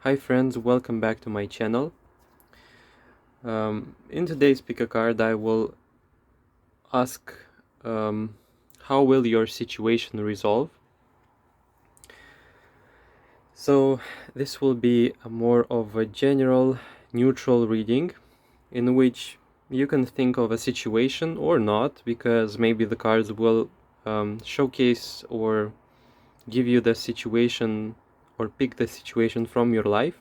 Hi friends, welcome back to my channel. In today's pick a card I will ask how will your situation resolve. So this will be a more of a general neutral reading in which you can think of a situation or not, because maybe the cards will showcase or give you the situation or pick the situation from your life,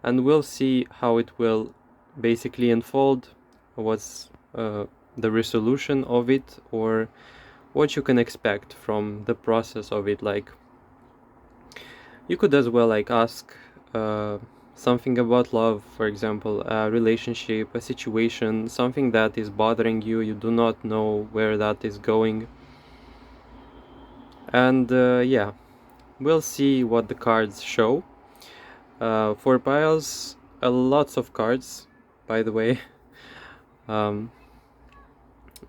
and we'll see how it will basically unfold, what's the resolution of it, or what you can expect from the process of it. Like, you could as well ask something about love, for example, a relationship, a situation, something that is bothering you, you do not know where that is going. And yeah, we'll see what the cards show. For piles, lots of cards, by the way.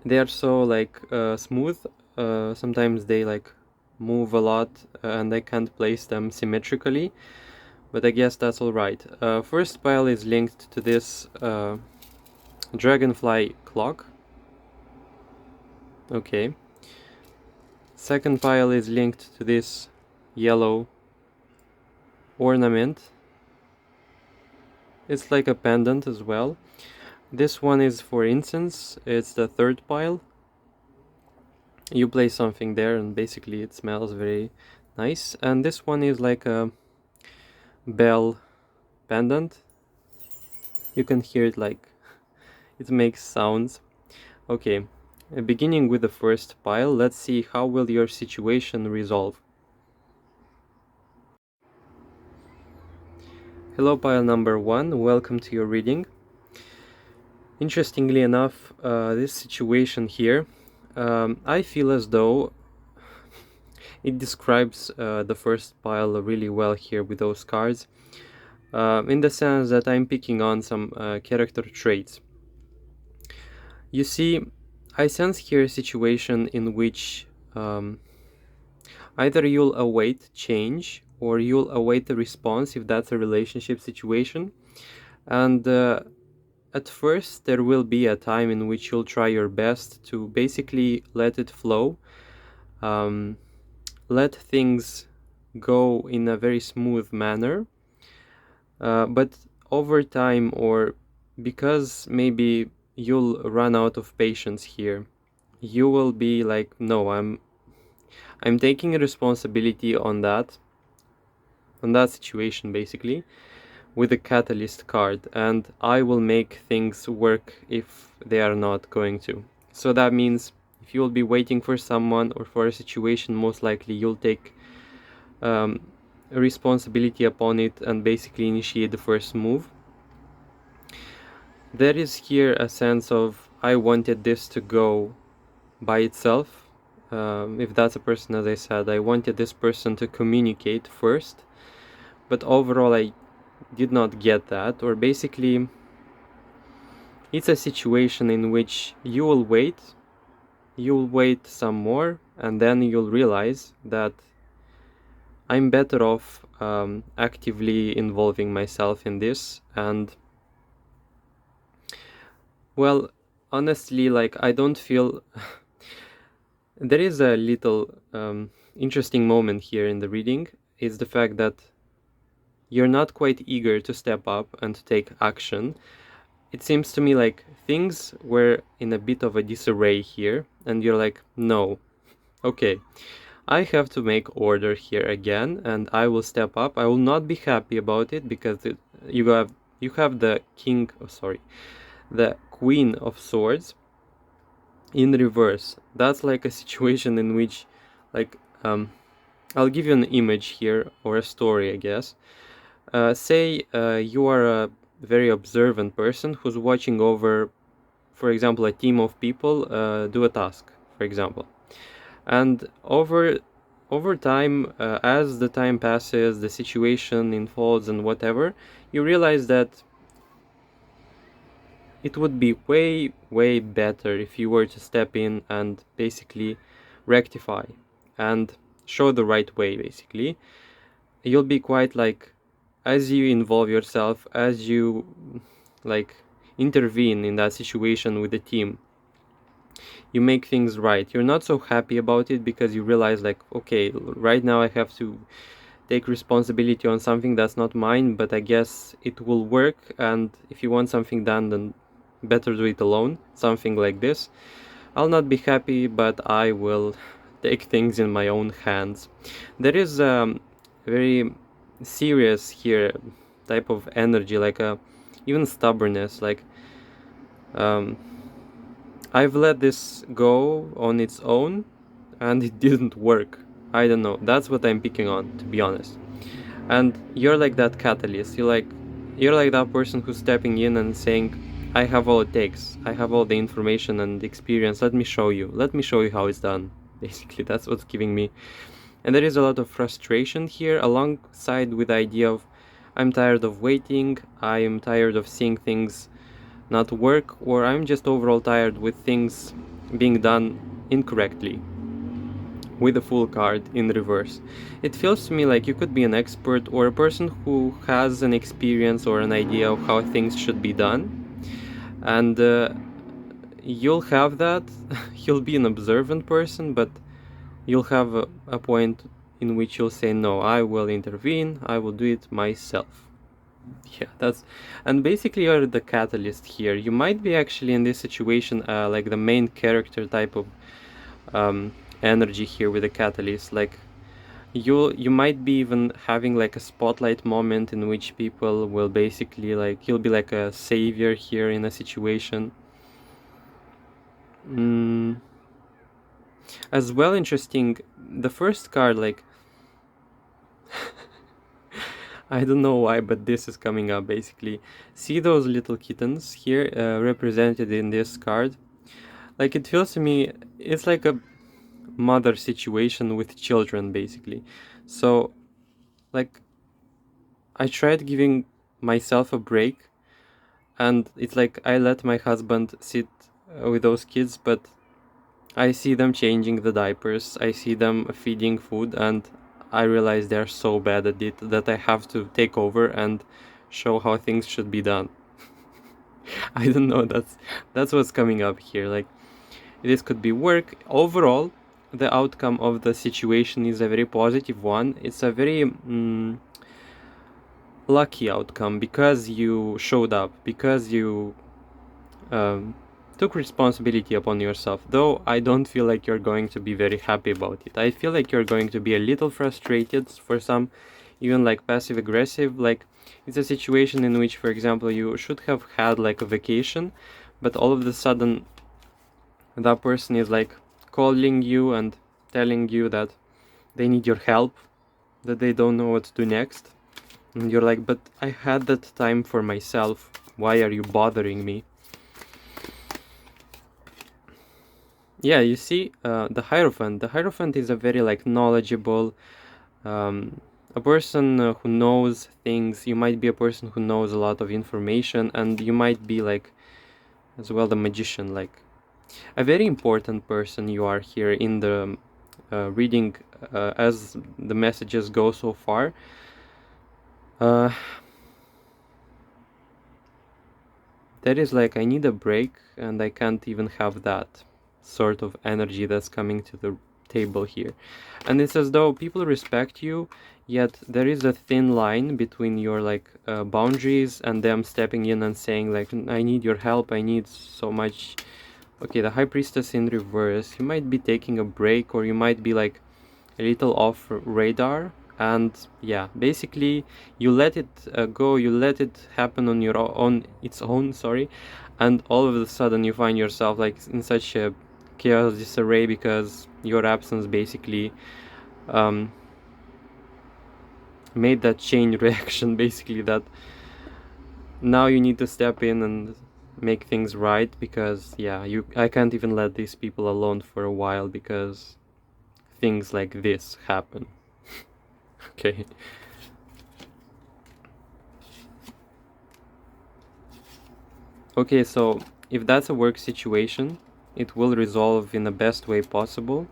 They are so smooth. Sometimes they move a lot, and I can't place them symmetrically, but I guess that's all right. First pile is linked to this dragonfly clock. Okay. Second pile is linked to this yellow ornament. It's like a pendant as well. This one is for incense. It's the third pile. You place something there and basically it smells very nice. And this one is like a bell pendant. You can hear it, like it makes sounds. Okay, beginning with the first pile, let's see how will your situation resolve. Hello pile number 1, welcome to your reading. Interestingly enough, this situation here, I feel as though it describes the first pile really well here with those cards, in the sense that I'm picking on some character traits. You see, I sense here a situation in which either you'll await change or you'll await a response if that's a relationship situation. And at first there will be a time in which you'll try your best to basically let it flow, let things go in a very smooth manner. But over time, or because maybe you'll run out of patience here, you will be like, no, I'm taking a responsibility on that situation basically, with the catalyst card, and I will make things work if they are not going to. So that means if you'll be waiting for someone or for a situation, most likely you'll take a responsibility upon it and basically initiate the first move. There is here a sense of, I wanted this to go by itself. If that's a person, as I said, I wanted this person to communicate first, but overall I did not get that. Or basically it's a situation in which you'll wait some more, and then you'll realize that I'm better off actively involving myself in this. And well, honestly, like, I don't feel there is a little interesting moment here in the reading, is the fact that you're not quite eager to step up and to take action. It seems to me like things were in a bit of a disarray here, and you're like, no, okay, I have to make order here again, and I will step up. I will not be happy about it, because you have the the Queen of Swords in reverse. That's like a situation in which, like, I'll give you an image here, or a story, I guess. Say you are a very observant person who's watching over, for example, a team of people do a task, for example. And over time, as the time passes, the situation unfolds and whatever, you realize that it would be way better if you were to step in and basically rectify and show the right way. Basically, you'll be quite like as you involve yourself, as you like intervene in that situation with the team, you make things right. You're not so happy about it because you realize like, okay, right now I have to take responsibility on something that's not mine, but I guess it will work, and if you want something done, then better do it alone. Something like this. I'll not be happy, but I will take things in my own hands. There is very serious here type of energy, like even stubbornness. Like I've let this go on its own, and it didn't work. I don't know. That's what I'm picking on, to be honest. And you're like that catalyst. You're like that person who's stepping in and saying, I have all it takes. I have all the information and experience. Let me show you. Let me show you how it's done. Basically, that's what's giving me. And there is a lot of frustration here alongside with the idea of I'm tired of waiting, I am tired of seeing things not work, or I'm just overall tired with things being done incorrectly with the full card in reverse. It feels to me like you could be an expert or a person who has an experience or an idea of how things should be done, and you'll have that. You'll be an observant person, but you'll have a point in which you'll say, no, I will intervene, I will do it myself. Yeah, that's, and basically you're the catalyst here. You might be actually in this situation like the main character type of energy here with the catalyst. Like you might be even having like a spotlight moment in which people will basically like, you'll be like a savior here in a situation. As well, interesting, the first card, like I don't know why, but this is coming up basically. See those little kittens here represented in this card? Like it feels to me, it's like a mother situation with children basically. So like I tried giving myself a break, and it's like I let my husband sit with those kids, but I see them changing the diapers, I see them feeding food, and I realize they're so bad at it that I have to take over and show how things should be done. I don't know, that's what's coming up here. Like this could be work. Overall, the outcome of the situation is a very positive one. It's a very lucky outcome because you showed up, because you took responsibility upon yourself. Though I don't feel like you're going to be very happy about it. I feel like you're going to be a little frustrated, for some even like passive aggressive. Like it's a situation in which, for example, you should have had like a vacation, but all of a sudden that person is like calling you and telling you that they need your help, that they don't know what to do next, and you're like, but I had that time for myself, why are you bothering me? Yeah, you see, the Hierophant is a very like knowledgeable, a person who knows things. You might be a person who knows a lot of information, and you might be like as well the magician, like a very important person you are here in the reading as the messages go so far. There is like, I need a break, and I can't even have that sort of energy that's coming to the table here. And it's as though people respect you, yet there is a thin line between your like boundaries and them stepping in and saying like, I need your help, I need so much. Okay, the High Priestess in reverse. You might be taking a break, or you might be like a little off radar, and yeah, basically you let it go, you let it happen on your own, its own, sorry, and all of a sudden you find yourself like in such a chaos disarray because your absence basically made that chain reaction, basically, that now you need to step in and make things right, because yeah, I can't even let these people alone for a while because things like this happen. Okay. Okay, so if that's a work situation, it will resolve in the best way possible.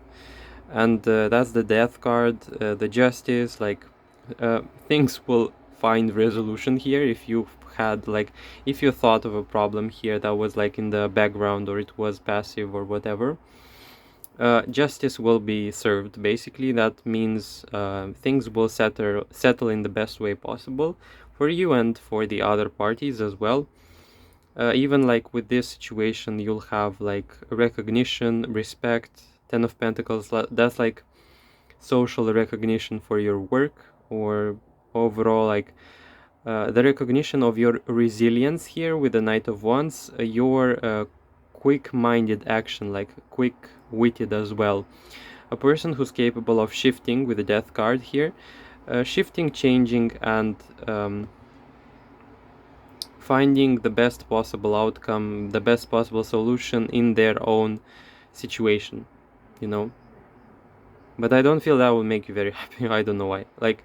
And that's the Death card, the Justice, like things will find resolution here, if you had like, if you thought of a problem here that was like in the background, or it was passive or whatever, justice will be served. Basically, that means things will settle in the best way possible for you and for the other parties as well. Even like with this situation, you'll have like recognition, respect. 10 of Pentacles, that's like social recognition for your work, or overall like the recognition of your resilience here with the Knight of Wands, your quick-minded action, like quick-witted as well. A person who's capable of shifting with the Death card here, shifting, changing, and finding the best possible outcome, the best possible solution in their own situation, you know. But I don't feel that will make you very happy. I don't know why. Like,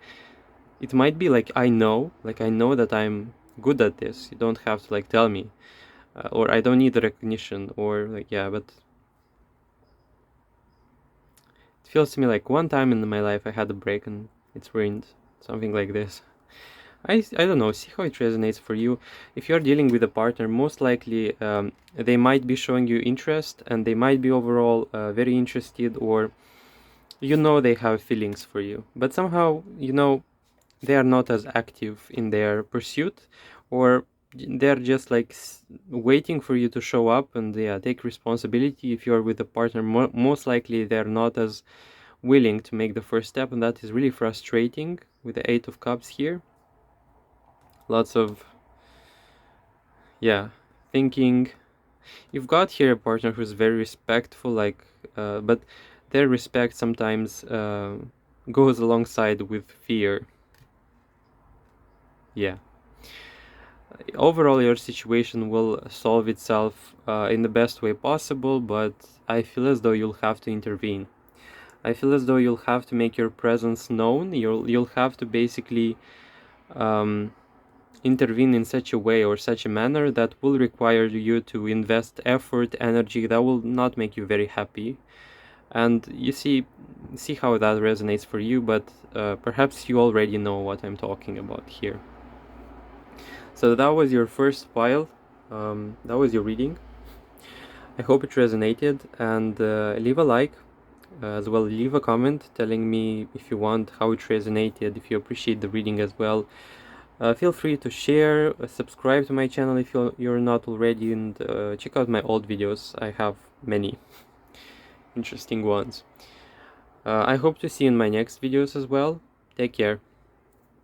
it might be like, I know that I'm good at this. You don't have to like tell me, or I don't need the recognition, or like, yeah, but it feels to me like one time in my life I had a break and it's ruined. Something like this. I don't know, see how it resonates for you. If you're dealing with a partner, most likely they might be showing you interest, and they might be overall very interested, or you know they have feelings for you, but somehow, you know, they are not as active in their pursuit, or they're just like waiting for you to show up and take responsibility. If you're with a partner, most likely they're not as willing to make the first step, and that is really frustrating with the Eight of Cups here. Lots of thinking. You've got here a partner who's very respectful, like but their respect sometimes goes alongside with fear. Overall, your situation will solve itself in the best way possible, but I feel as though you'll have to intervene. I feel as though you'll have to make your presence known. You'll have to basically intervene in such a way or such a manner that will require you to invest effort, energy that will not make you very happy. And you see how that resonates for you, but perhaps you already know what I'm talking about here. So that was your first pile, that was your reading. I hope it resonated, and leave a like, as well leave a comment telling me if you want how it resonated, if you appreciate the reading as well. Feel free to share, subscribe to my channel if you're not already, and check out my old videos. I have many interesting ones. I hope to see you in my next videos as well. Take care.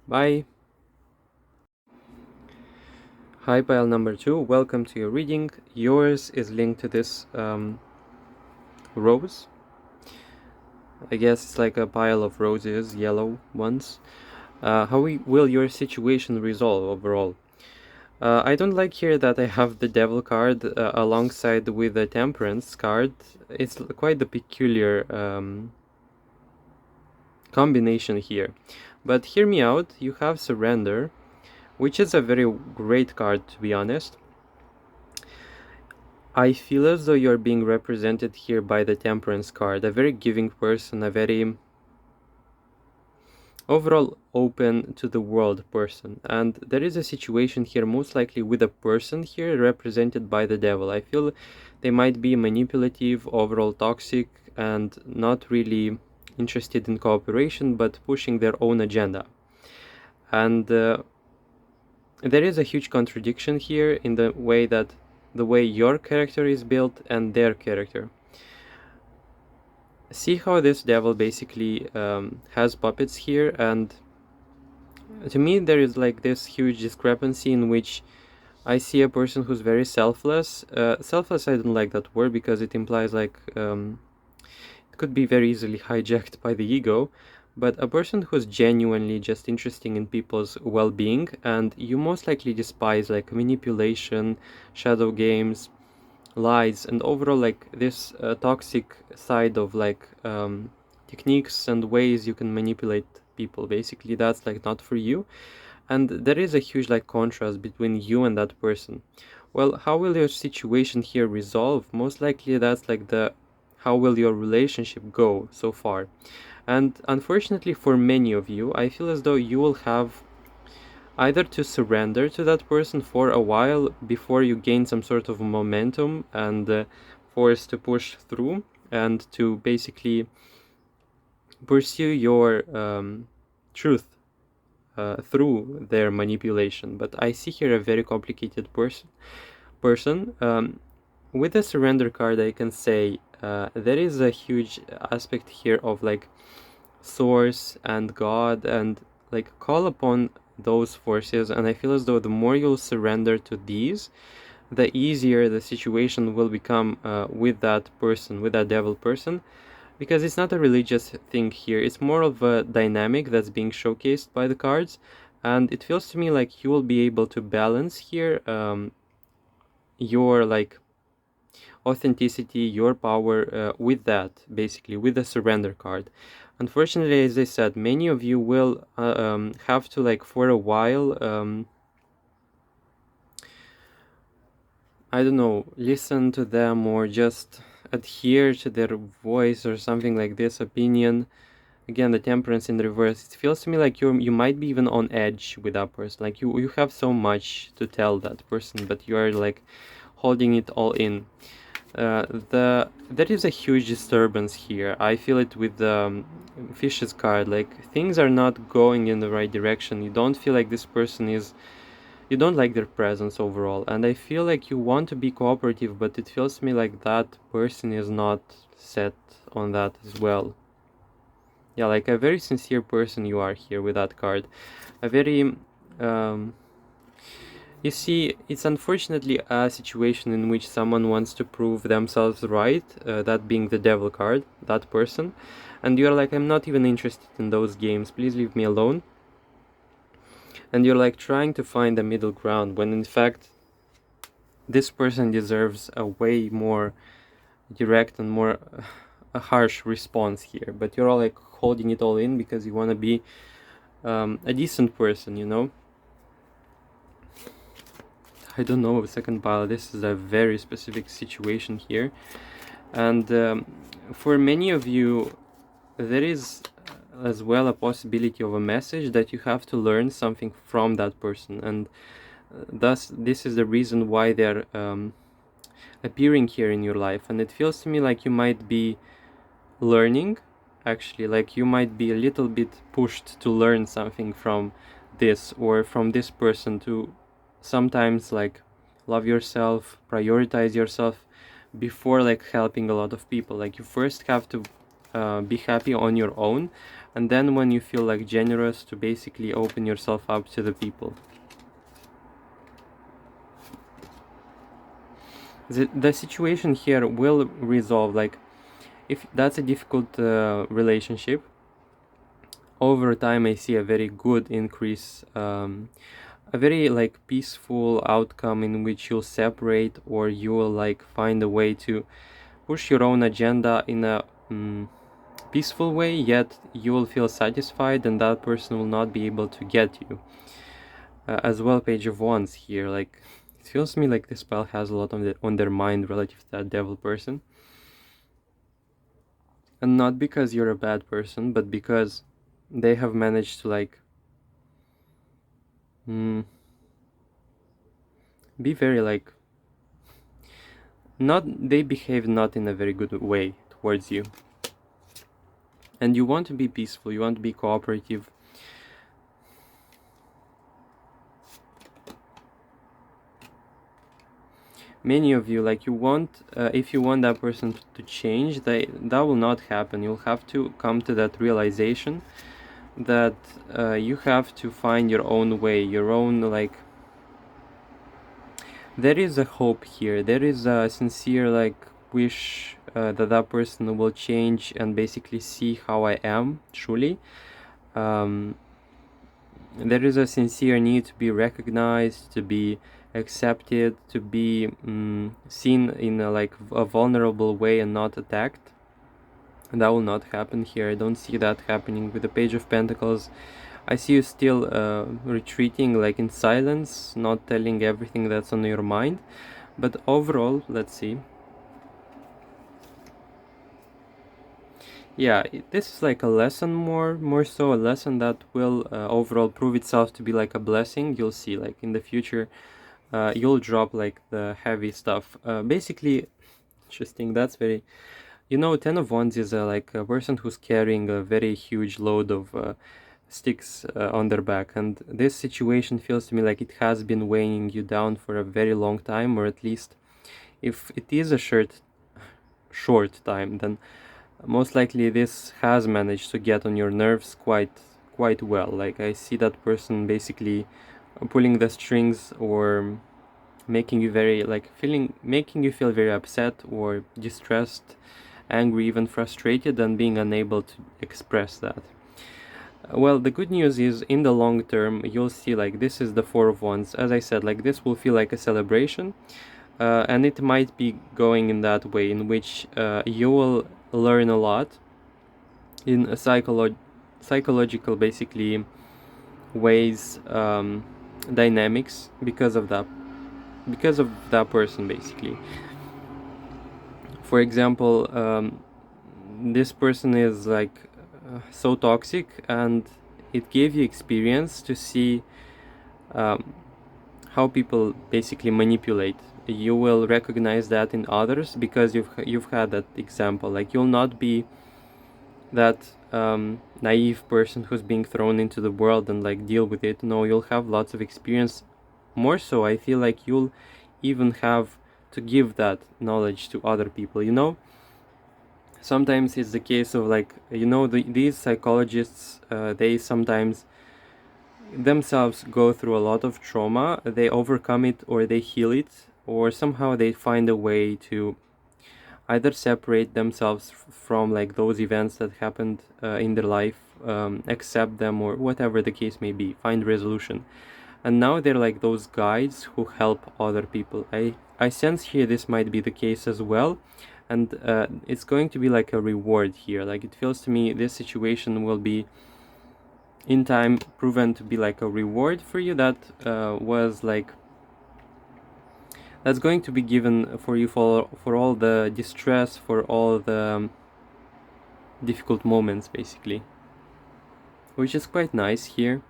Bye. Hi, pile number 2. Welcome to your reading. Yours is linked to this rose. I guess it's like a pile of roses, yellow ones. How will your situation resolve overall? I don't like here that I have the Devil card alongside with the Temperance card. It's quite the peculiar combination here. But hear me out, you have Surrender, which is a very great card, to be honest. I feel as though you're being represented here by the Temperance card, a very giving person, a very overall open to the world person. And there is a situation here, most likely with a person here represented by the Devil. I feel they might be manipulative, overall toxic, and not really interested in cooperation, but pushing their own agenda. And there is a huge contradiction here in the way your character is built and their character. See how this Devil basically has puppets here, and to me there is like this huge discrepancy in which I see a person who's very selfless. Selfless, I don't like that word because it implies like it could be very easily hijacked by the ego, but a person who's genuinely just interested in people's well-being, and you most likely despise like manipulation, shadow games, lies, and overall like this toxic side of like techniques and ways you can manipulate people. Basically that's like not for you, and there is a huge like contrast between you and that person. Well, how will your situation here resolve? Most likely that's like the how will your relationship go so far. And unfortunately for many of you, I feel as though you will have either to surrender to that person for a while before you gain some sort of momentum and force to push through and to basically pursue your truth through their manipulation. But I see here a very complicated person. With the surrender card, I can say there is a huge aspect here of like source and God, and like call upon those forces. And I feel as though the more you'll surrender to these, the easier the situation will become with that person, with that devil person, because it's not a religious thing here. It's more of a dynamic that's being showcased by the cards, and it feels to me like you will be able to balance here your like authenticity, your power with that, basically with the surrender card. Unfortunately, as I said, many of you will have to, like, for a while, I don't know, listen to them or just adhere to their voice or something like this, opinion. Again, the temperance in reverse. It feels to me like you might be even on edge with that person. Like you have so much to tell that person, but you are like holding it all in. There is a huge disturbance here. I feel it with the Fish's card. Like things are not going in the right direction. You don't feel like this person is. You don't like their presence overall, and I feel like you want to be cooperative, but it feels to me like that person is not set on that as well. Yeah, like a very sincere person you are here with that card. A very you see, it's unfortunately a situation in which someone wants to prove themselves right, that being the devil card, that person, and you're like, I'm not even interested in those games, please leave me alone. And you're like trying to find a middle ground, when in fact this person deserves a way more direct and more a harsh response here. But you're all like holding it all in because you want to be a decent person, you know. I don't know, second pile, this is a very specific situation here. And for many of you, there is as well a possibility of a message that you have to learn something from that person. And thus, this is the reason why they're appearing here in your life. And it feels to me like you might be learning, actually, like you might be a little bit pushed to learn something from this or from this person, to sometimes like love yourself, prioritize yourself before like helping a lot of people. Like you first have to be happy on your own, and then when you feel like generous, to basically open yourself up to the people. The situation here will resolve. Like if that's a difficult relationship, over time I see a very good increase, a very like peaceful outcome in which you'll separate, or you will like find a way to push your own agenda in a peaceful way, yet you will feel satisfied and that person will not be able to get you. As well, Page of Wands here, like it feels to me like this pile has a lot on their mind relative to that devil person. And not because you're a bad person, but because they have managed to like be very like they behave not in a very good way towards you. And you want to be peaceful, you want to be cooperative. Many of you, like you want, if you want that person to change, that will not happen. You'll have to come to that realization that you have to find your own way, your own like. There is a hope here. There is a sincere like wish that person will change and basically see how I am truly. There is a sincere need to be recognized, to be accepted, to be seen in a vulnerable way and not attacked. And that will not happen here. I don't see that happening with the Page of Pentacles. I see you still retreating like in silence, not telling everything that's on your mind. But overall, let's see. Yeah, this is like a lesson, more so a lesson that will overall prove itself to be like a blessing. You'll see, like in the future, you'll drop like the heavy stuff. Basically, interesting. That's very, you know, Ten of Wands is like a person who's carrying a very huge load of sticks on their back, and this situation feels to me like it has been weighing you down for a very long time, or at least if it is a short time, then most likely this has managed to get on your nerves quite well. Like I see that person basically pulling the strings, or making you very like making you feel very upset or distressed, angry, even frustrated, and being unable to express that. Well, the good news is in the long term, you'll see like this is the Four of Wands. As I said, like this will feel like a celebration, and it might be going in that way in which you will learn a lot in a psychological basically ways, dynamics because of that person basically. For example, this person is like so toxic, and it gave you experience to see um, how people basically manipulate. You will recognize that in others because you've had that example. Like you'll not be that naive person who's being thrown into the world and like deal with it. No, you'll have lots of experience. More so, I feel like you'll even have to give that knowledge to other people, you know. Sometimes it's the case of like, you know, these psychologists, they sometimes themselves go through a lot of trauma, they overcome it or they heal it, or somehow they find a way to either separate themselves from like those events that happened in their life, accept them, or whatever the case may be, find resolution. And now they're like those guides who help other people. I sense here this might be the case as well, and it's going to be like a reward here. Like it feels to me this situation will be in time proven to be like a reward for you that was like that's going to be given for you for all the distress, for all the difficult moments basically, which is quite nice here.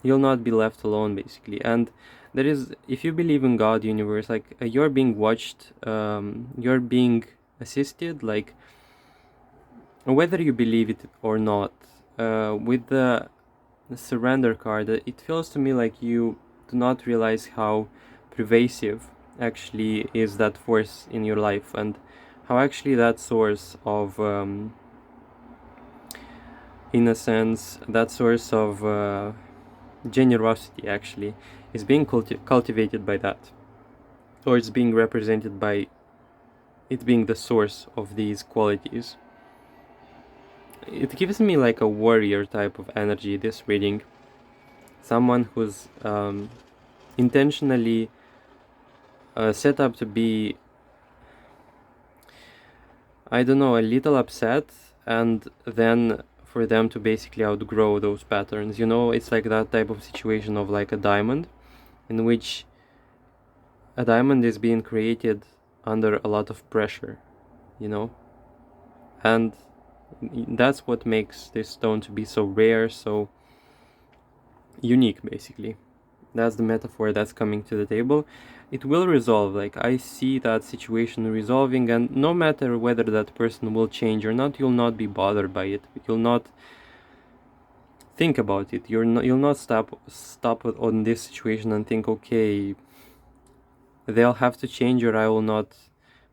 You'll not be left alone basically. And there is, if you believe in God, universe, like you're being watched, you're being assisted, like whether you believe it or not. With the surrender card, it feels to me like you do not realize how pervasive actually is that force in your life, and how actually that source of in a sense that source of generosity actually is being cultivated by that, or it's being represented by it being the source of these qualities. It gives me like a warrior type of energy, this reading. Someone who's intentionally set up to be, I don't know, a little upset, and then for them to basically outgrow those patterns. You know, it's like that type of situation of like a diamond, in which a diamond is being created under a lot of pressure, you know? And that's what makes this stone to be so rare, so unique, basically. That's the metaphor that's coming to the table. It will resolve. Like I see that situation resolving, and no matter whether that person will change or not, you'll not be bothered by it. You'll not think about it. You'll not stop on this situation and think, okay, they'll have to change or I will not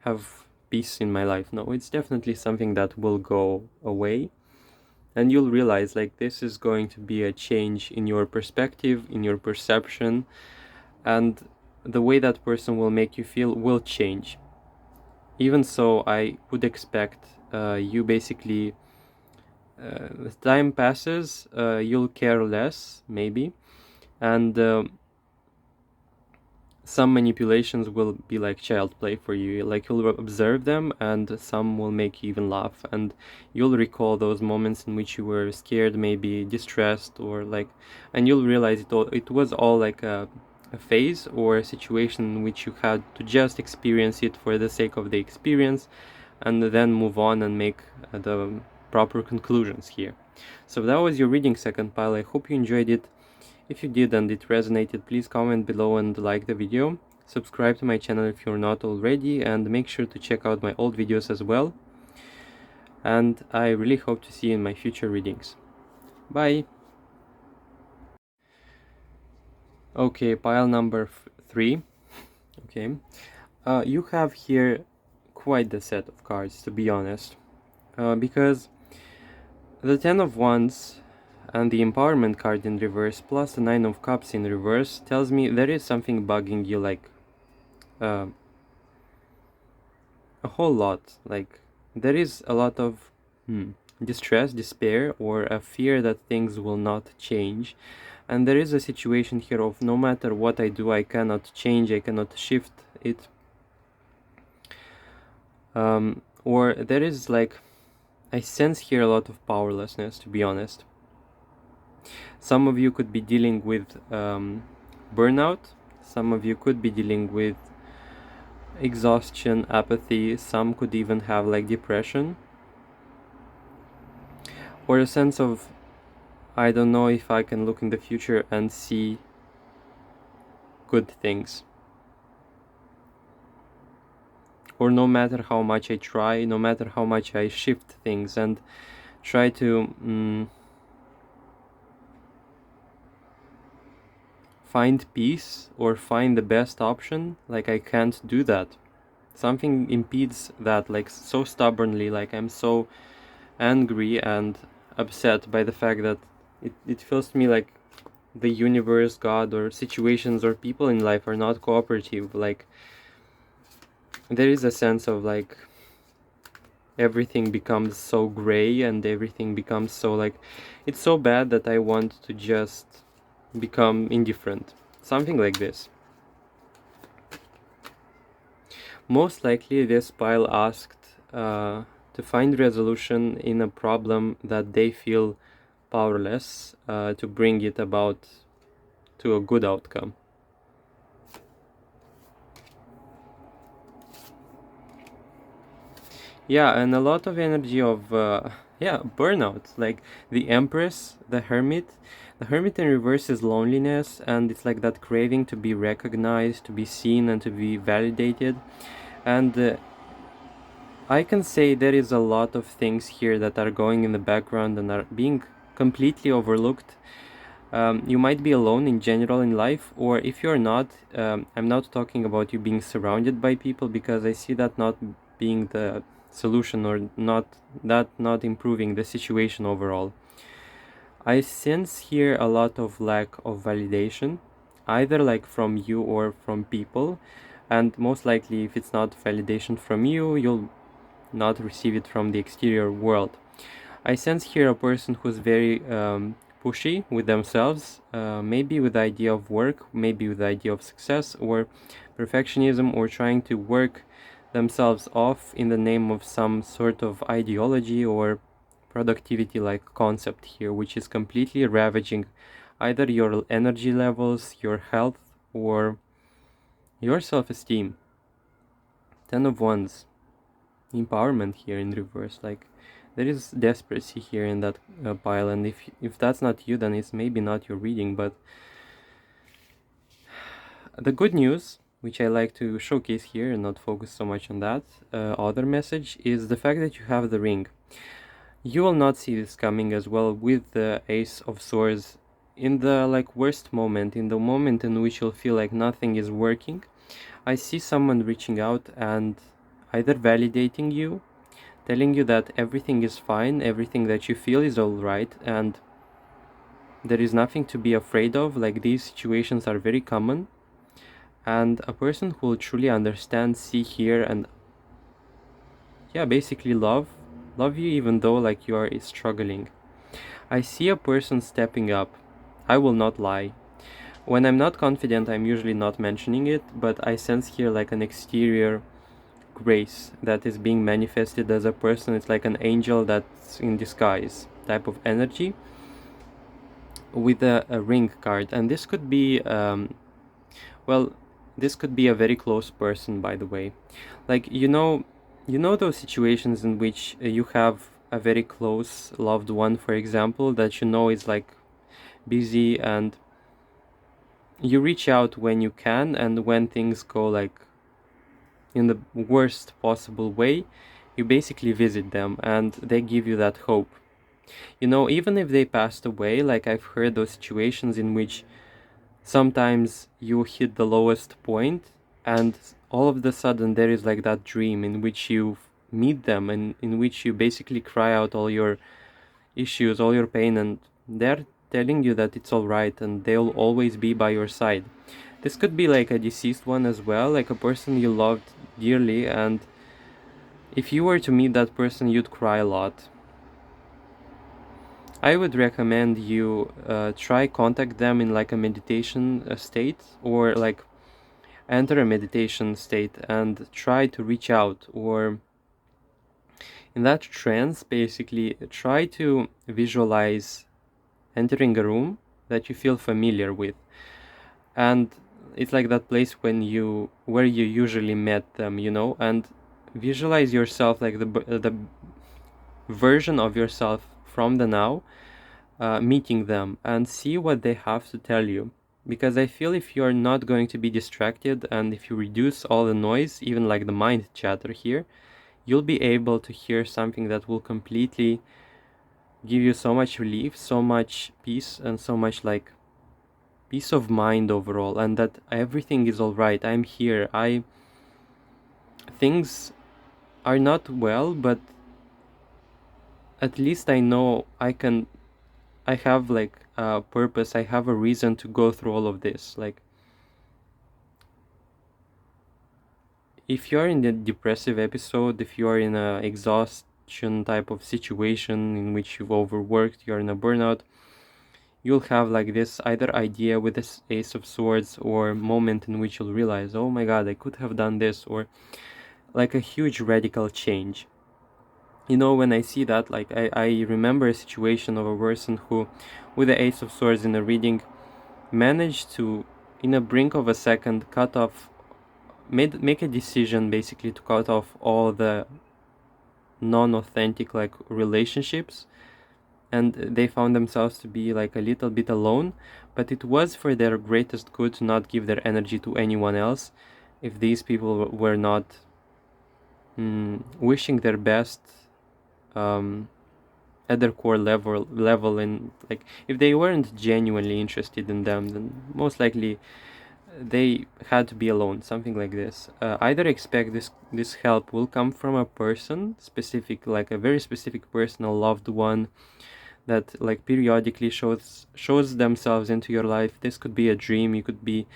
have peace in my life. No, it's definitely something that will go away. And you'll realize like this is going to be a change in your perspective, in your perception, and the way that person will make you feel will change. Even so, I would expect you basically, as time passes, you'll care less, maybe, and some manipulations will be like child play for you. Like you'll observe them, and some will make you even laugh, and you'll recall those moments in which you were scared, maybe distressed, or like, and you'll realize it was all like a phase or a situation in which you had to just experience it for the sake of the experience, and then move on and make the proper conclusions here. So that was your reading, second pile. I hope you enjoyed it. If you did and it resonated, please comment below and like the video. Subscribe to my channel if you're not already, and make sure to check out my old videos as well. And I really hope to see you in my future readings. Bye! Okay, pile number 3. Okay, you have here quite the set of cards, to be honest, because the 10 of Wands and the Empowerment card in reverse plus the 9 of Cups in reverse tells me there is something bugging you, like a whole lot. Like there is a lot of distress, despair, or a fear that things will not change. And there is a situation here of no matter what I do, I cannot change, I cannot shift it. Or there is like, I sense here a lot of powerlessness, to be honest. Some of you could be dealing with burnout. Some of you could be dealing with exhaustion, apathy. Some could even have like depression. Or a sense of, I don't know if I can look in the future and see good things. Or no matter how much I try, no matter how much I shift things and try to find peace or find the best option, like I can't do that. Something impedes that, like so stubbornly, like I'm so angry and upset by the fact that it feels to me like the universe, God, or situations or people in life are not cooperative. Like there is a sense of like everything becomes so gray and everything becomes so like, it's so bad that I want to just become indifferent. Something like this. Most likely this pile asked to find resolution in a problem that they feel powerless to bring it about to a good outcome. Yeah, and a lot of energy of burnout, like the Empress, the Hermit. The Hermit in reverse is loneliness, and it's like that craving to be recognized, to be seen, and to be validated. And I can say there is a lot of things here that are going in the background and are being completely overlooked. You might be alone in general in life, or if you're not, I'm not talking about you being surrounded by people, because I see that not being the solution, or not improving the situation overall. I sense here a lot of lack of validation, either like from you or from people, and most likely if it's not validation from you, you'll not receive it from the exterior world. I sense here a person who's very pushy with themselves, maybe with the idea of work, maybe with the idea of success or perfectionism, or trying to work themselves off in the name of some sort of ideology or productivity like concept here, which is completely ravaging either your energy levels, your health, or your self-esteem. 10 of Wands, empowerment here in reverse. Like there is desperation here in that pile, and if that's not you, then it's maybe not your reading. But the good news, which I like to showcase here and not focus so much on that other message, is the fact that you have the ring. You will not see this coming as well with the Ace of Swords. In the like worst moment, in the moment in which you'll feel like nothing is working, I see someone reaching out and either validating you, telling you that everything is fine, everything that you feel is all right, and there is nothing to be afraid of. Like these situations are very common, and a person who will truly understand, see, hear, and basically love you even though like you are struggling. I see a person stepping up. I will not lie. When I'm not confident, I'm usually not mentioning it, but I sense here like an exterior grace that is being manifested as a person. It's like an angel that's in disguise type of energy with a ring card. And this could be this could be a very close person, by the way. Like, you You know those situations in which you have a very close loved one, for example, that you know is like busy, and you reach out when you can, and when things go like in the worst possible way, you basically visit them and they give you that hope. You know, even if they passed away, like I've heard those situations in which sometimes you hit the lowest point and all of the sudden there is like that dream in which you meet them and in which you basically cry out all your issues, all your pain, and they're telling you that it's all right and they'll always be by your side. This could be like a deceased one as well, like a person you loved dearly, and if you were to meet that person, you'd cry a lot. I would recommend you try contact them in like a meditation state, or like enter a meditation state and try to reach out, or in that trance basically try to visualize entering a room that you feel familiar with, and it's like that place where you usually met them, you know, and visualize yourself like the version of yourself from the now, meeting them, and see what they have to tell you. Because I feel if you're not going to be distracted and if you reduce all the noise, even like the mind chatter here, you'll be able to hear something that will completely give you so much relief, so much peace, and so much like peace of mind overall, and that everything is all right. I'm here. Things are not well, but at least I know I have like a purpose. I have a reason to go through all of this. Like, if you're in a depressive episode, if you're in a exhaustion type of situation in which you've overworked, you're in a burnout, you'll have like this either idea with this Ace of Swords, or moment in which you'll realize, oh my god, I could have done this, or like a huge radical change. You know, when I see that, like I remember a situation of a person who, with the Ace of Swords in a reading, managed to, in a brink of a second, make a decision basically to cut off all the non-authentic like relationships, and they found themselves to be like a little bit alone, but it was for their greatest good to not give their energy to anyone else if these people were not wishing their best at their core level, and like if they weren't genuinely interested in them, then most likely they had to be alone, something like this. Either expect this help will come from a person specific, like a very specific person, a loved one that like periodically shows themselves into your life. This could be a dream. You could be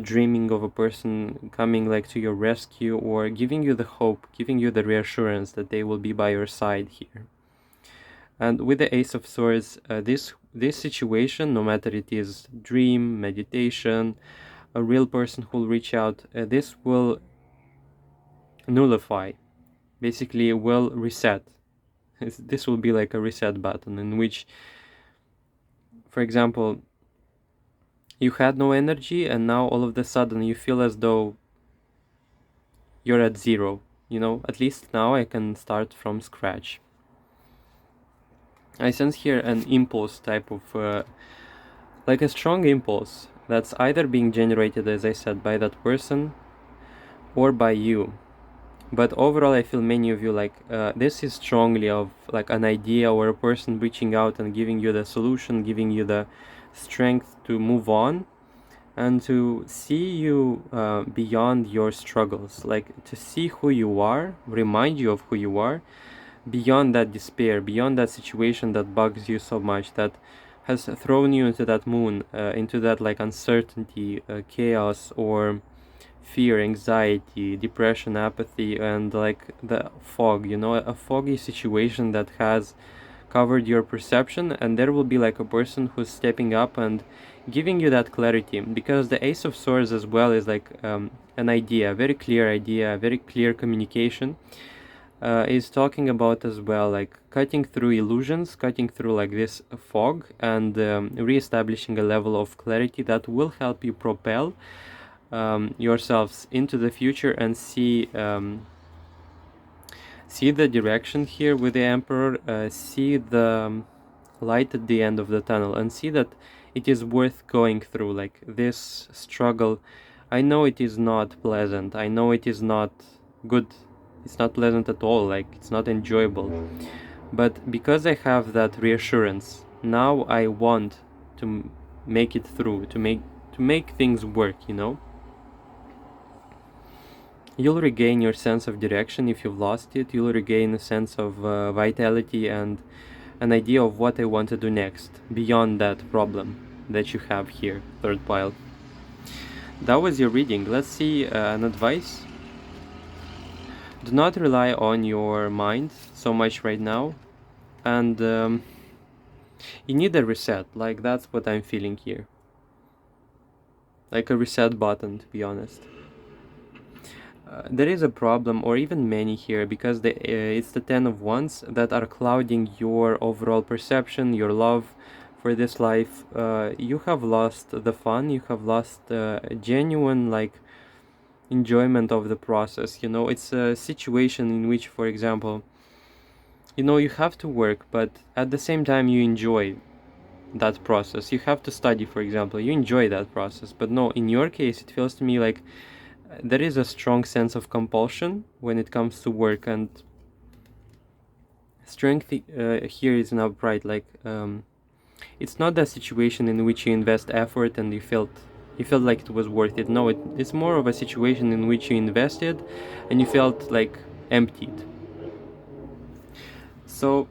dreaming of a person coming like to your rescue, or giving you the hope, giving you the reassurance that they will be by your side here. And with the Ace of Swords, this situation, no matter it is dream, meditation, a real person who will reach out, this will nullify, basically will reset. This will be like a reset button in which, for example, you had no energy and now all of a sudden you feel as though you're at zero. You know, at least now I can start from scratch. I sense here an impulse type of, like a strong impulse that's either being generated, as I said, by that person or by you. But overall, I feel many of you like this is strongly of like an idea or a person reaching out and giving you the solution, giving you the strength to move on and to see you beyond your struggles, like to see who you are, remind you of who you are, beyond that despair, beyond that situation that bugs you so much, that has thrown you into that moon, into that like uncertainty, chaos, or fear, anxiety, depression, apathy, and like the fog, you know, a foggy situation that has covered your perception. And there will be like a person who's stepping up and giving you that clarity, because the Ace of Swords as well is like an idea, a very clear idea, a very clear communication, is talking about as well like cutting through illusions, cutting through like this fog, and re-establishing a level of clarity that will help you propel yourselves into the future and see See the direction here with the Emperor, see the light at the end of the tunnel, and see that it is worth going through. Like this struggle, I know it is not pleasant, I know it is not good, it's not pleasant at all, like it's not enjoyable, but because I have that reassurance, now I want to make it through, to make things work, you know. You'll regain your sense of direction if you've lost it. You'll regain a sense of vitality and an idea of what I want to do next, beyond that problem that you have here, third pile. That was your reading. Let's see an advice. Do not rely on your mind so much right now, and you need a reset. Like that's what I'm feeling here. Like a reset button, to be honest. There is a problem, or even many here, because it's the 10 of Wands that are clouding your overall perception, your love for this life. You have lost the fun, you have lost genuine like enjoyment of the process. You know, it's a situation in which, for example, you know, you have to work, but at the same time you enjoy that process. You have to study, for example, you enjoy that process, but no, in your case it feels to me like there is a strong sense of compulsion when it comes to work, and strength here is not bright. Like it's not a situation in which you invest effort and you felt like it was worth it. No, it's more of a situation in which you invested and you felt like emptied. So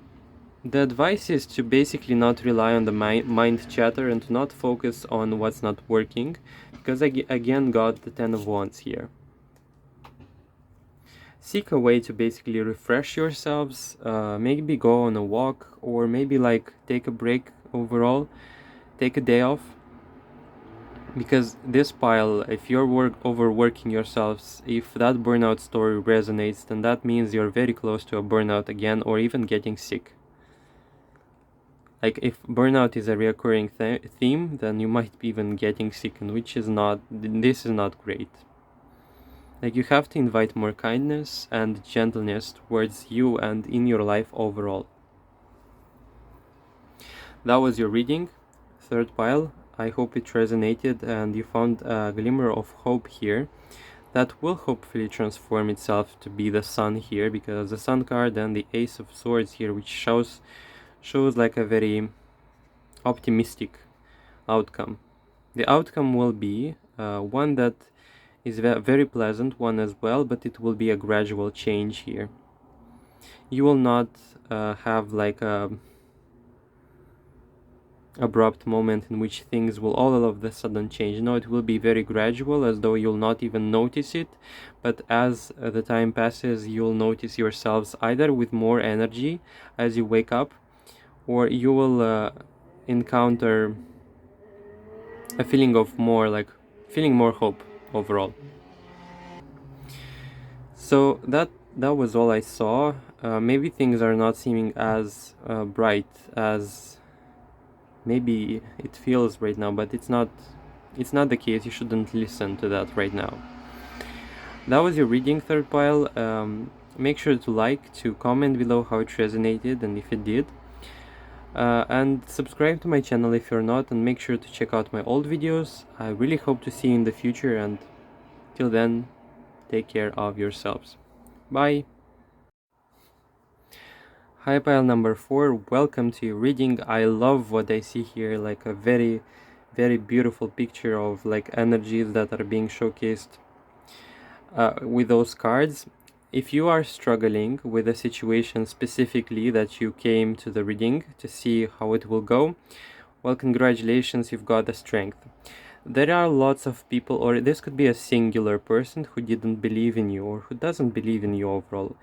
the advice is to basically not rely on the mind chatter and to not focus on what's not working, because I again got the 10 of Wands here. Seek a way to basically refresh yourselves, maybe go on a walk, or maybe like take a break overall, take a day off. Because this pile, if you're overworking yourselves, if that burnout story resonates, then that means you're very close to a burnout again, or even getting sick. Like if burnout is a recurring theme, then you might be even getting sick, and this is not great. Like you have to invite more kindness and gentleness towards you and in your life overall. That was your reading, third pile. I hope it resonated and you found a glimmer of hope here that will hopefully transform itself to be the Sun here, because the Sun card and the Ace of Swords here, which shows like a very optimistic outcome. The outcome will be one that is a very pleasant one as well, but it will be a gradual change here. You will not have like a abrupt moment in which things will all of a sudden change. No, it will be very gradual, as though you'll not even notice it, but as the time passes, you'll notice yourselves either with more energy as you wake up, or you will encounter a feeling of more hope overall. So that was all I saw. Maybe things are not seeming as bright as maybe it feels right now, but it's not the case. You shouldn't listen to that right now. That was your reading, third pile. Make sure to comment below how it resonated and if it did. And subscribe to my channel if you're not, and make sure to check out my old videos. I really hope to see you in the future, and till then, take care of yourselves. Bye! Hi pile number 4, welcome to your reading. I love what I see here, like a very, very beautiful picture of like energies that are being showcased with those cards. If you are struggling with a situation specifically that you came to the reading to see how it will go, well, congratulations, you've got the strength. There are lots of people, or this could be a singular person who didn't believe in you or who doesn't believe in you overall.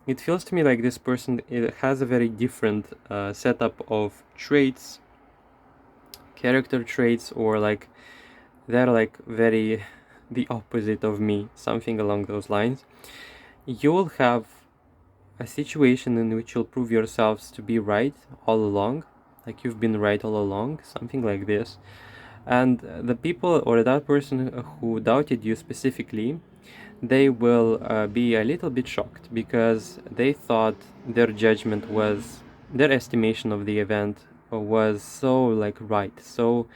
It feels to me like this person has a very different setup of traits, character traits, or like they're like very the opposite of me, something along those lines. You will have a situation in which you'll prove yourselves to be right all along, like you've been right all along, something like this. And the people or that person who doubted you specifically, they will be a little bit shocked because they thought their judgment was, their estimation of the event was so like right. So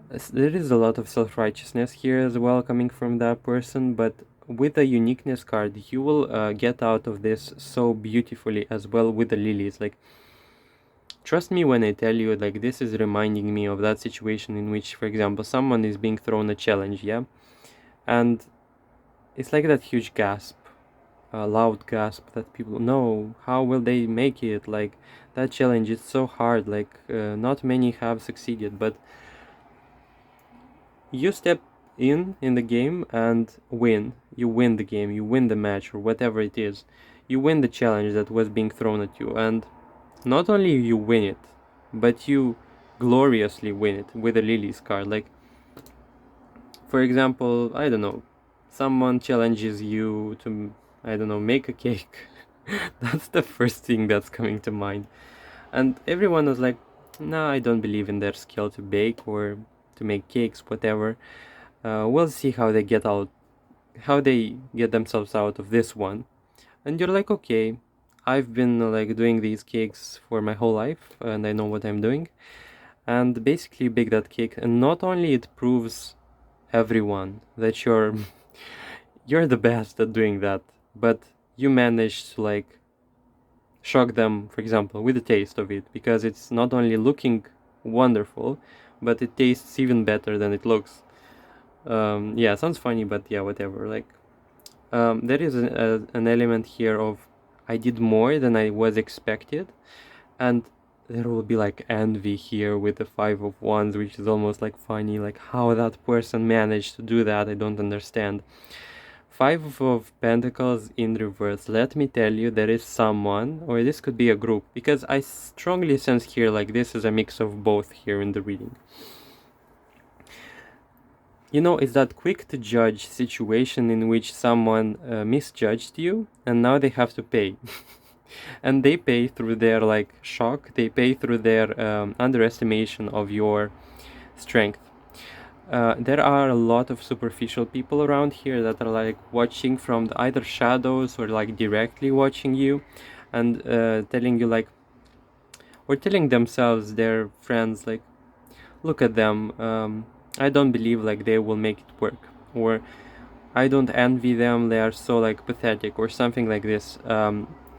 there is a lot of self-righteousness here as well coming from that person, but with the uniqueness card you will get out of this so beautifully as well with the lilies. Like, trust me when I tell you, like, this is reminding me of that situation in which, for example, someone is being thrown a challenge, yeah, and it's like that huge gasp, a loud gasp that people know, how will they make it? Like, that challenge is so hard, like not many have succeeded, but you step in the game and win. You win the game, you win the match, or whatever it is. You win the challenge that was being thrown at you, and not only you win it, but you gloriously win it with a Lily's card. Like, for example, I don't know, someone challenges you to, I don't know, make a cake. That's the first thing that's coming to mind. And everyone was like, nah, I don't believe in their skill to bake or to make cakes, whatever. We'll see how they get out, how they get themselves out of this one. And you're like, okay, I've been like doing these cakes for my whole life and I know what I'm doing. And basically bake that cake, and not only it proves everyone that you're you're the best at doing that, but you manage to like shock them, for example, with the taste of it, because it's not only looking wonderful, but it tastes even better than it looks. Yeah, sounds funny, but yeah, whatever. Like, there is an element here of I did more than I was expected, and there will be like envy here with the Five of Wands, which is almost like funny, like how that person managed to do that, I don't understand. Five of Pentacles in reverse. Let me tell you, there is someone, or this could be a group, because I strongly sense here like this is a mix of both here in the reading. You know, it's that quick to judge situation in which someone misjudged you and now they have to pay. And they pay through their like shock, they pay through their underestimation of your strength. There are a lot of superficial people around here that are like watching from either shadows or like directly watching you and telling you like, or telling themselves, their friends, like, look at them, I don't believe like they will make it work, or I don't envy them, they are so like pathetic, or something like this.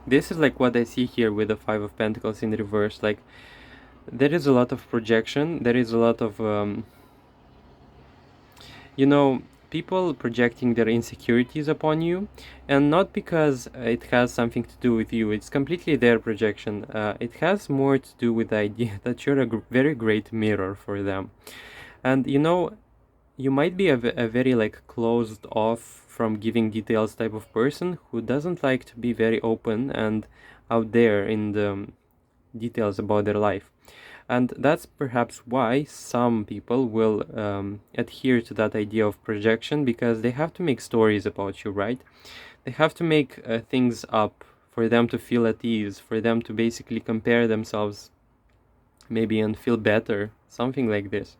This is like what I see here with the Five of Pentacles in reverse. Like, there is a lot of projection, there is a lot of you know, people projecting their insecurities upon you, and not because it has something to do with you, it's completely their projection. It has more to do with the idea that you're a very great mirror for them. And you know, you might be a very like closed off from giving details type of person who doesn't like to be very open and out there in the details about their life. And that's perhaps why some people will adhere to that idea of projection, because they have to make stories about you, right? They have to make things up for them to feel at ease, for them to basically compare themselves maybe and feel better, something like this.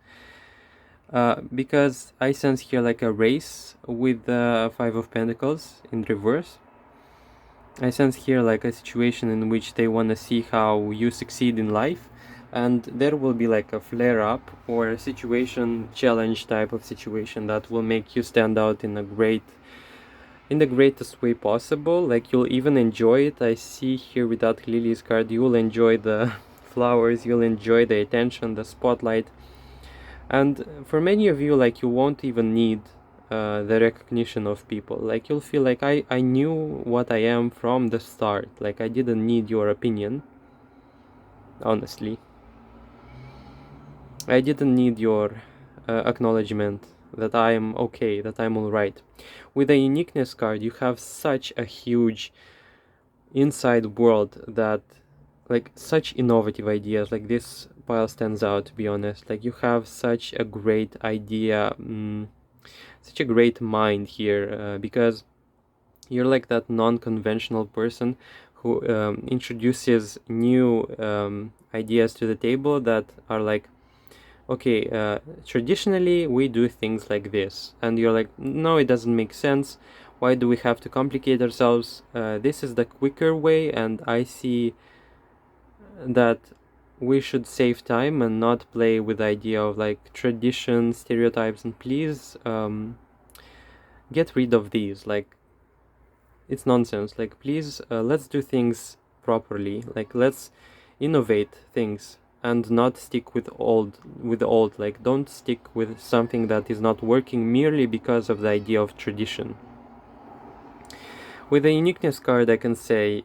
Because I sense here like a race with the Five of Pentacles in reverse. I sense here like a situation in which they want to see how you succeed in life, and there will be like a flare up or a situation challenge type of situation that will make you stand out in the greatest way possible. Like, you'll even enjoy it. I see here with that Lily's card, you will enjoy the flowers, you'll enjoy the attention, the spotlight. And for many of you, like, you won't even need the recognition of people. Like, you'll feel like I knew what I am from the start. Like, I didn't need your opinion, honestly. I didn't need your acknowledgement that I am okay, that I'm alright. With the uniqueness card, you have such a huge inside world that, like, such innovative ideas. Like, this pile stands out, to be honest. Like, you have such a great idea, such a great mind here, because you're like that non-conventional person who introduces new ideas to the table that are like okay, traditionally we do things like this, and you're like, no, it doesn't make sense. Why do we have to complicate ourselves? This is the quicker way, and I see that we should save time and not play with the idea of like tradition, stereotypes, and please get rid of these. Like, it's nonsense. Like, please, let's do things properly. Like, let's innovate things and not stick with the old. Like, don't stick with something that is not working merely because of the idea of tradition. With the uniqueness card, I can say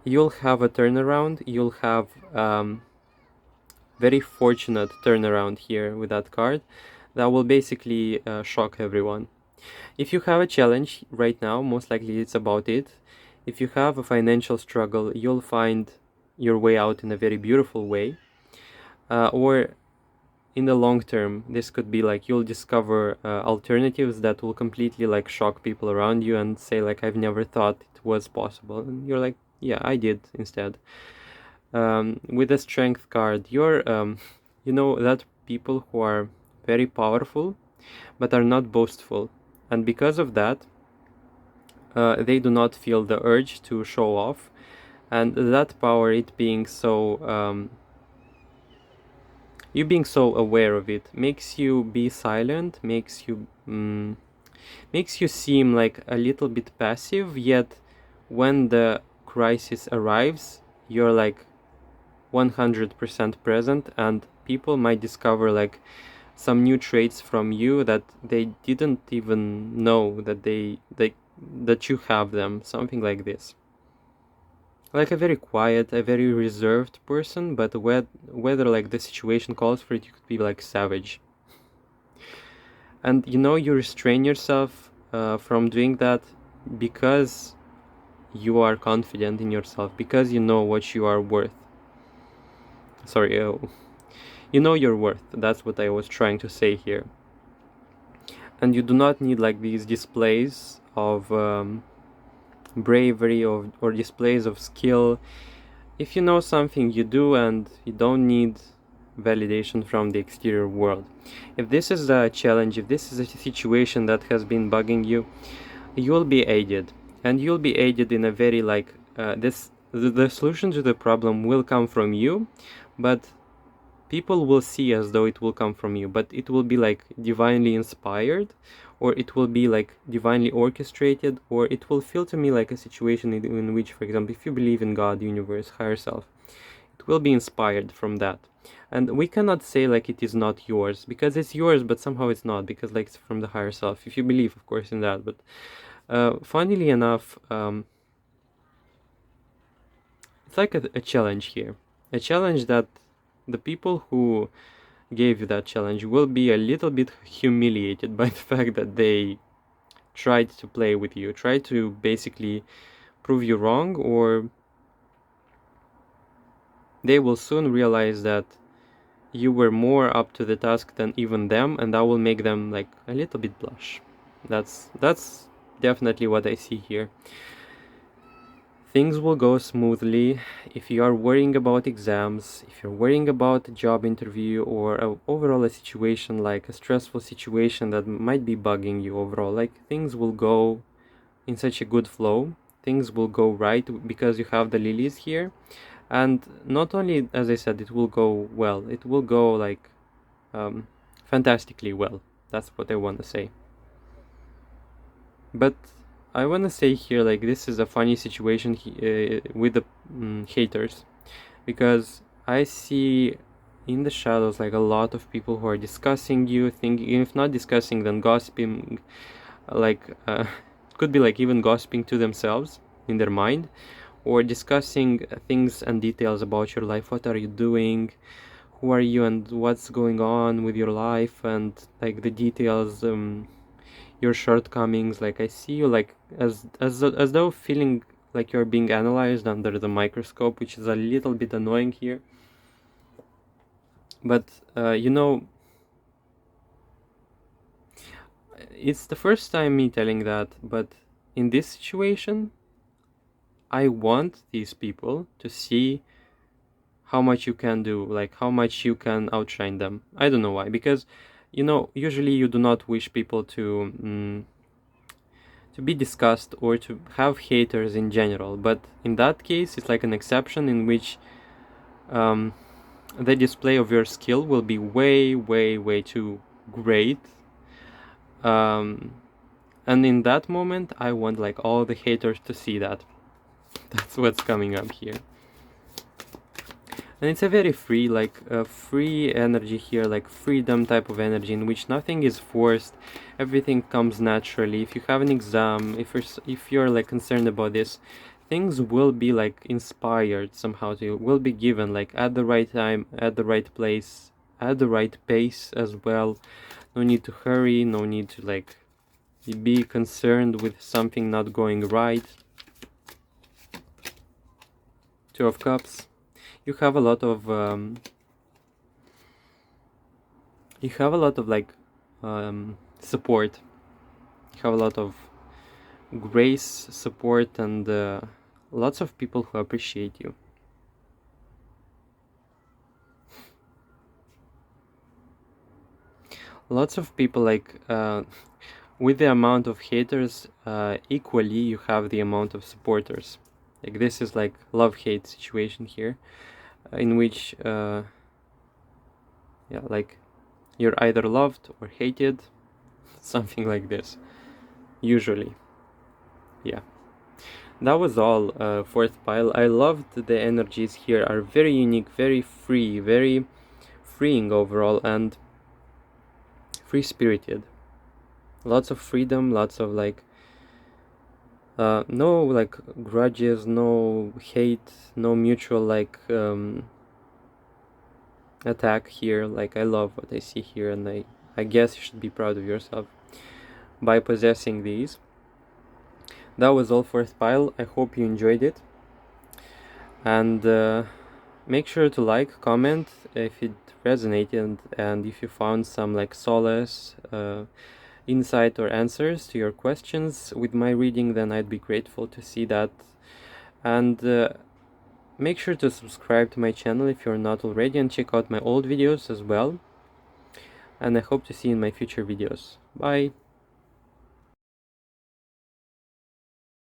you'll have a turnaround. You'll have very fortunate turnaround here with that card that will basically shock everyone. If you have a challenge right now, most likely it's about it. If you have a financial struggle, you'll find your way out in a very beautiful way. Or in the long term, this could be like you'll discover alternatives that will completely like shock people around you and say like, I've never thought it was possible. And you're like, yeah, I did instead. With the strength card, you're, you know, that people who are very powerful but are not boastful. And because of that, they do not feel the urge to show off. And that power, it being so, you being so aware of it, makes you be silent, makes you seem like a little bit passive, yet when the crisis arrives, you're like 100% present, and people might discover like some new traits from you that they didn't even know that you have them, something like this. Like a very quiet, a very reserved person, but whether like the situation calls for it, you could be like savage. And you know, you restrain yourself from doing that because you are confident in yourself, because you know what you are worth. Sorry, you know your worth. That's what I was trying to say here. And you do not need like these displays of bravery or displays of skill. If you know something, you do, and you don't need validation from the exterior world. If this is a challenge, if this is a situation that has been bugging you, you'll be aided, and you'll be aided in a very like the solution to the problem will come from you, but people will see as though it will come from you, but it will be like divinely inspired, or it will be like divinely orchestrated, or it will feel to me like a situation in which, for example, if you believe in God, universe, higher self, it will be inspired from that. And we cannot say like it is not yours, because it's yours, but somehow it's not, because like it's from the higher self, if you believe, of course, in that. But funnily enough, it's like a challenge here, a challenge that the people who gave you that challenge will be a little bit humiliated by the fact that they tried to play with you, tried to basically prove you wrong, or they will soon realize that you were more up to the task than even them, and that will make them like a little bit blush. That's definitely what I see here. Things will go smoothly. If you are worrying about exams, if you're worrying about a job interview, or overall a situation like a stressful situation that might be bugging you overall, like things will go in such a good flow. Things will go right because you have the lilies here. And not only, as I said, it will go well, it will go like fantastically well. That's what I want to say. But I want to say here, like, this is a funny situation with the haters, because I see in the shadows like a lot of people who are discussing you, thinking, if not discussing, then gossiping, like it could be like even gossiping to themselves in their mind, or discussing things and details about your life. What are you doing? Who are you, and what's going on with your life, and like the details, your shortcomings. Like I see you like as though feeling like you're being analyzed under the microscope, which is a little bit annoying here. But you know, it's the first time me telling that, but in this situation, I want these people to see how much you can do, like how much you can outshine them. I don't know why, because usually you do not wish people to be discussed or to have haters in general, but in that case it's like an exception in which the display of your skill will be way, way, way too great. And in that moment I want like all the haters to see that. That's what's coming up here. And it's a very free, like free energy here, like freedom type of energy in which nothing is forced, everything comes naturally. If you have an exam, if you're like concerned about this, things will be like inspired somehow to you, will be given like at the right time, at the right place, at the right pace as well. No need to hurry, no need to like be concerned with something not going right. Two of Cups. You have a lot of like support. You have a lot of grace, support, and lots of people who appreciate you. Lots of people like with the amount of haters, equally you have the amount of supporters. Like this is like love-hate situation here, in which yeah, like you're either loved or hated, something like this, usually. Yeah, that was all. Fourth pile. I loved the energies here, are very unique, very free, very freeing overall, and free-spirited. Lots of freedom, lots of like no like grudges, no hate, no mutual like attack here. Like I love what I see here, and I guess you should be proud of yourself by possessing these. That was all fourth pile. I hope you enjoyed it, and make sure to like, comment if it resonated, and if you found some like solace, insight or answers to your questions with my reading, then I'd be grateful to see that. And make sure to subscribe to my channel if you're not already, and check out my old videos as well. And I hope to see you in my future videos. Bye!